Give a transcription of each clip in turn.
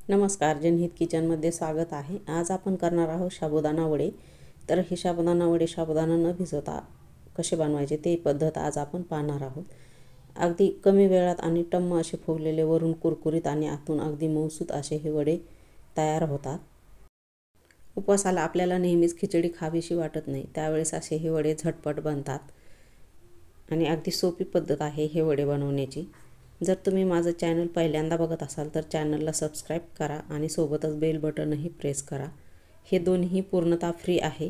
नमस्कार, जनहित किचनमध्ये स्वागत आहे। आज आपण करणार आहोत साबुदाणा वडे। तर हे साबुदाणा वडे साबुदाणा न भिजवता कसे बनवायचे ते पद्धत आज आपण पाहणार आहोत। अगदी कमी वेळात आणि टम्म असे फुगलेले, वरून कुरकुरीत आणि आतून अगदी मऊसूत असे हे वडे तयार होतात। उपवासाला आपल्याला नेहमीच खिचडी खावीशी वाटत नाही, त्यावेळेस असे हे वडे झटपट बनतात आणि अगदी सोपी पद्धत आहे हे वडे बनवण्याची। जर तुम्ही माझं चॅनल पहिल्यांदा बघत असाल तर चॅनलला सबस्क्राईब करा आणि सोबतच बेल बटनही प्रेस करा। हे दोन्ही पूर्णतः फ्री आहे।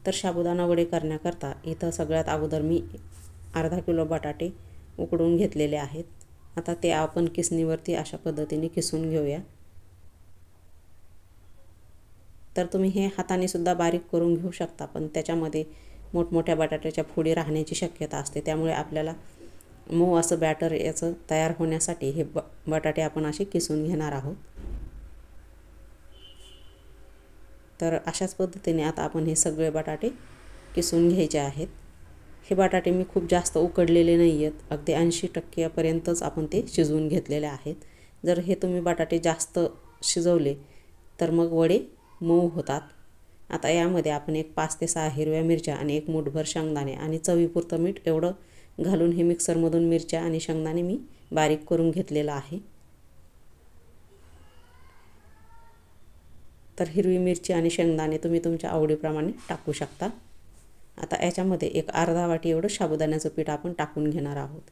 तर साबुदाणा वडे करण्याकरता इथं सगळ्यात अगोदर मी अर्धा किलो बटाटे उकडून घेतलेले आहेत। आता ते आपण किसणीवरती अशा पद्धतीने किसून घेऊया। तर तुम्ही हे हाताने सुद्धा बारीक करून घेऊ शकता, पण त्याच्यामध्ये मोठमोठ्या बटाट्याच्या फोडी राहण्याची शक्यता असते, त्यामुळे आपल्याला मऊ असं बॅटर याचं तयार होण्यासाठी हे बटाटे आपण असे किसून घेणार आहोत। तर अशाच पद्धतीने आता आपण हे सगळे बटाटे किसून घ्यायचे आहेत। हे बटाटे मी खूप जास्त उकडलेले नाही आहेत, अगदी 80% पर्यंतच आपण ते शिजवून घेतलेले आहेत। जर हे तुम्ही बटाटे जास्त शिजवले तर मग वडे मऊ होतात। आता यामध्ये आपण एक 5 ते 6 हिरव्या मिरच्या आणि एक मूठभर शेंगदाणे आणि चवीपुरतं मीठ एवढं घालून हे मिक्सरमधून मिरच्या आणि शेंगदाणे मी बारीक करून घेतलेला आहे। तर हिरवी मिरची आणि शेंगदाणे तुम्ही तुमच्या आवडीप्रमाणे टाकू शकता। आता याच्यामध्ये एक अर्धा वाटी एवढं साबुदाण्याचं पीठ आपण टाकून घेणार आहोत।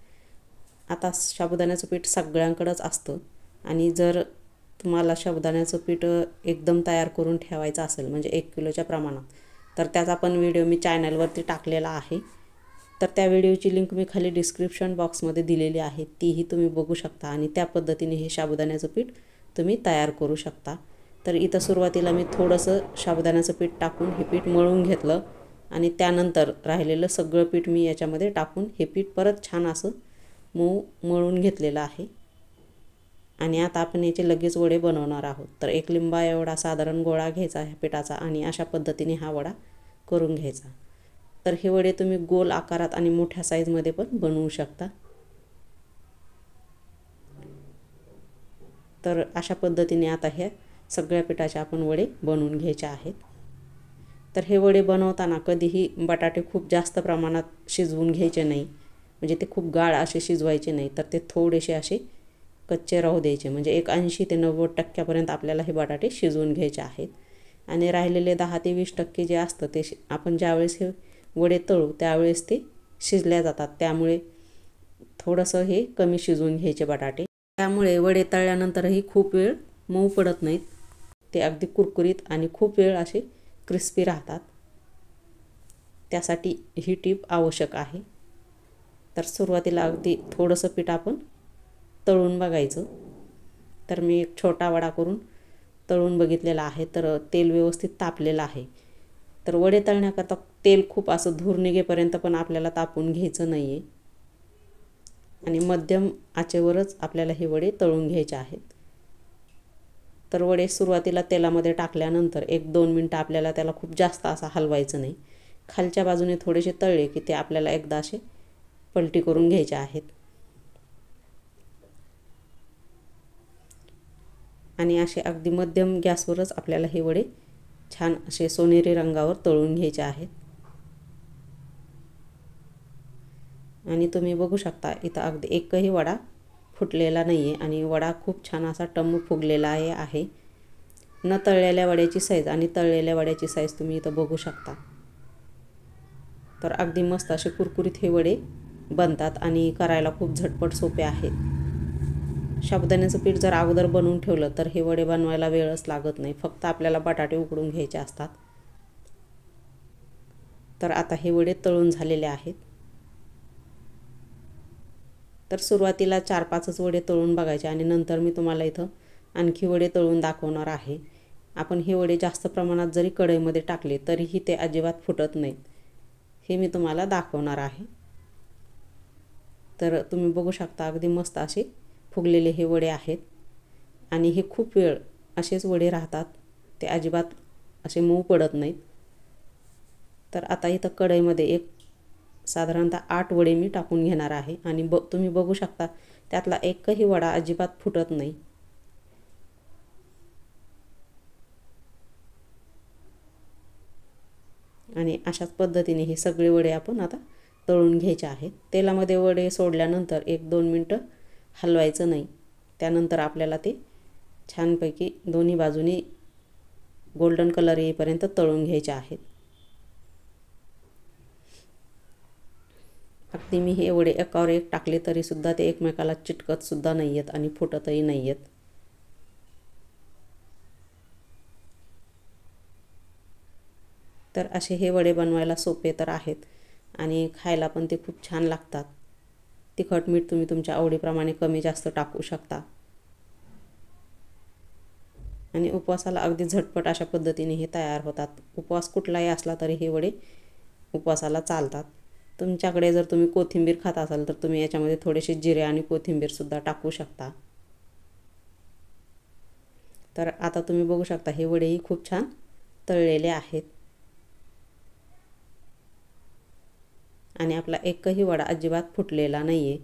आता साबुदाण्याचं पीठ सगळ्यांकडेच असतं आणि जर तुम्हाला साबुदाण्याचं पीठ एकदम तयार करून ठेवायचं असेल, म्हणजे 1 किलोच्या प्रमाणात, तर त्याचा पण व्हिडिओ मी चॅनलवरती टाकलेला आहे। तर त्या व्हिडिओची लिंक मी खाली डिस्क्रिप्शन बॉक्समध्ये दिलेली आहे, तीही तुम्ही बघू शकता आणि त्या पद्धतीने हे साबुदाण्याचं पीठ तुम्ही तयार करू शकता। तर इथं सुरुवातीला मी थोडंसं साबुदाण्याचं पीठ टाकून हे पीठ मळून घेतलं आणि त्यानंतर राहिलेलं सगळं पीठ मी याच्यामध्ये टाकून हे पीठ परत छान असं मऊ मळून घेतलेलं आहे। आणि आता आपण याचे लगेच वडे बनवणार आहोत। तर 1 लिंबा एवढा साधारण गोळा घ्यायचा आहे पिठाचा आणि अशा पद्धतीने हा वडा करून घ्यायचा। तर हे वडे तुम्ही गोल आकारात आणि मोठ्या साईजमध्ये पण बनवू शकता। तर अशा पद्धतीने आता ह्या सगळ्या पिठाचे आपण वडे बनवून घ्यायचे आहेत। तर हे वडे बनवताना कधीही बटाटे खूप जास्त प्रमाणात शिजवून घ्यायचे नाही, म्हणजे ते खूप गाळ असे शिजवायचे नाही, तर ते थोडेसे असे कच्चे राहू द्यायचे। म्हणजे एक 80 ते 90% पर्यंत आपल्याला हे बटाटे शिजवून घ्यायचे आहेत आणि राहिलेले 10 ते 20% जे असतं ते आपण ज्यावेळेस हे वडे तळू त्यावेळेस ते शिजल्या जातात, त्यामुळे थोडंसं हे कमी शिजवून घ्यायचे बटाटे। त्यामुळे वडे तळल्यानंतरही खूप वेळ मऊ पडत नाहीत, ते अगदी कुरकुरीत आणि खूप वेळ असे क्रिस्पी राहतात। त्यासाठी ही टीप आवश्यक आहे। तर सुरुवातीला अगदी थोडंसं पीठ आपण तळून बघायचं। तर मी एक छोटा वडा करून तळून बघितलेला आहे, तर तेल व्यवस्थित तापलेलं आहे। तर वडे तळण्याकरता तेल खूप असं धूर निघेपर्यंत पण आपल्याला तापून घ्यायचं नाही आहे आणि मध्यम आचेवरच आपल्याला हे वडे तळून घ्यायचे आहेत। तर वडे सुरुवातीला तेलामध्ये टाकल्यानंतर 1-2 मिनटं आपल्याला त्याला खूप जास्त असा हलवायचं नाही। खालच्या बाजूने थोडेसे तळले की ते आपल्याला एकदा असे पलटी करून घ्यायचे आहेत आणि असे अगदी मध्यम गॅसवरच आपल्याला हे वडे छान असे सोनेरी रंगावर तळून घ्यायचे आहेत। आणि तुम्ही बघू शकता इथं अगदी एकही वडा फुटलेला नाही आहे आणि वडा खूप छान असा टम्म फुगलेला आहे। न तळलेल्या वड्याची साईज आणि तळलेल्या वड्याची साईज तुम्ही इथं बघू शकता। तर अगदी मस्त असे कुरकुरीत हे वडे बनतात आणि करायला खूप झटपट सोपे आहेत। साबुदाण्याचं पीठ जर अगोदर बनवून ठेवलं तर हे वडे बनवायला वेळच लागत नाही, फक्त आपल्याला बटाटे उकडून घ्यायचे असतात। तर आता हे वडे तळून झालेले आहेत। तर सुरुवातीला 4-5च वडे तळून बघायचे आणि नंतर मी तुम्हाला इथं आणखी वडे तळून दाखवणार आहे। आपण हे वडे जास्त प्रमाणात जरी कढईमध्ये टाकले तरीही ते अजिबात फुटत नाहीत, हे मी तुम्हाला दाखवणार आहे। तर तुम्ही बघू शकता अगदी मस्त असे फुगलेले हे वडे आहेत आणि हे खूप वेळ असेच वडे राहतात, ते अजिबात असे मऊ पडत नाहीत। तर आता इथं कढईमध्ये एक साधारणतः 8 वडे मी टाकून घेणार आहे आणि तुम्ही बघू शकता त्यातला एकही वडा अजिबात फुटत नाही। आणि अशाच पद्धतीने हे सगळे वडे आपण आता तळून घ्यायचे आहेत. तेलामध्ये वडे सोडल्यानंतर 1-2 मिनटं हलवायचं नाही. त्यानंतर आपल्याला ते छानपैकी दोन्ही बाजूनी गोल्डन कलर येईपर्यंत तळून घ्यायचे आहेत. अगदी मी हे वडे एकावर एक टाकले तरीसुद्धा ते एकमेकाला चिटकतसुद्धा नाही आहेत आणि फुटतही नाही आहेत. तर असे हे वडे बनवायला सोपे तर आहेत आणि खायला पण ते खूप छान लागतात. तिखट मीठ तुम्ही तुमच्या आवडीप्रमाणे कमी जास्त टाकू शकता आणि उपवासाला अगदी झटपट अशा पद्धतीने हे तयार होतात. उपवास कुठलाही असला तरी हे वडे उपवासाला चालतात. तुमच्याकडे जर तुम्ही कोथिंबीर खात असाल तर तुम्ही याच्यामध्ये थोडेसे जिरे आणि कोथिंबीरसुद्धा टाकू शकता. तर आता तुम्ही बघू शकता हे वडेही खूप छान तळलेले आहेत आणि आपला एकही वडा अजिबात फुटलेला नाही आहे.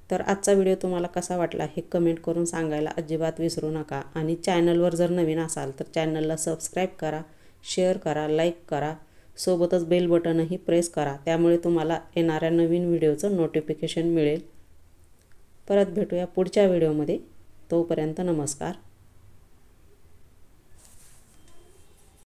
तर आजचा व्हिडिओ तुम्हाला कसा वाटला हे कमेंट करून सांगायला अजिबात विसरू नका आणि चॅनलवर जर नवीन असाल तर चॅनलला सबस्क्राईब करा, शेअर करा, लाईक करा, सोबतच बेल बटनही प्रेस करा. त्यामुळे तुम्हाला येणाऱ्या नवीन व्हिडिओचं नोटिफिकेशन मिळेल. परत भेटूया पुढच्या व्हिडिओमध्ये. तोपर्यंत नमस्कार.